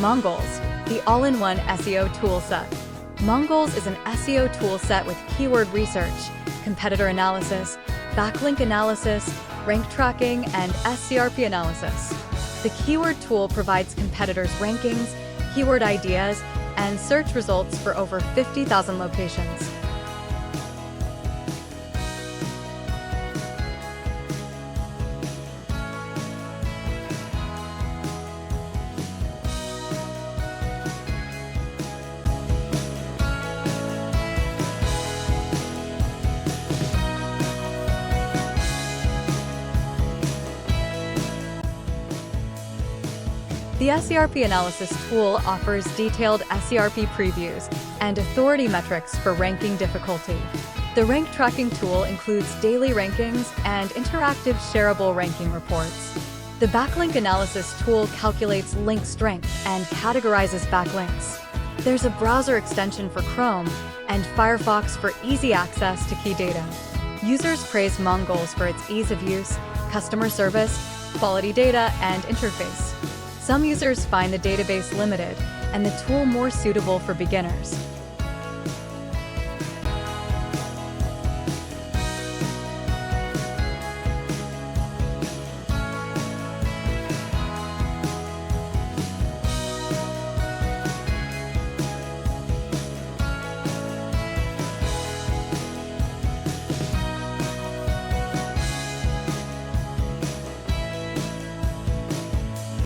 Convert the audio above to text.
Mongols, the all-in-one SEO toolset. Mongols is an SEO toolset with keyword research, competitor analysis, backlink analysis, rank tracking, and SERP analysis. The keyword tool provides competitors' rankings, keyword ideas, and search results for over 50,000 locations. The SERP analysis tool offers detailed SERP previews and authority metrics for ranking difficulty. The rank tracking tool includes daily rankings and interactive shareable ranking reports. The backlink analysis tool calculates link strength and categorizes backlinks. There's a browser extension for Chrome and Firefox for easy access to key data. Users praise Mongols for its ease of use, customer service, quality data, and interface. Some users find the database limited and the tool more suitable for beginners.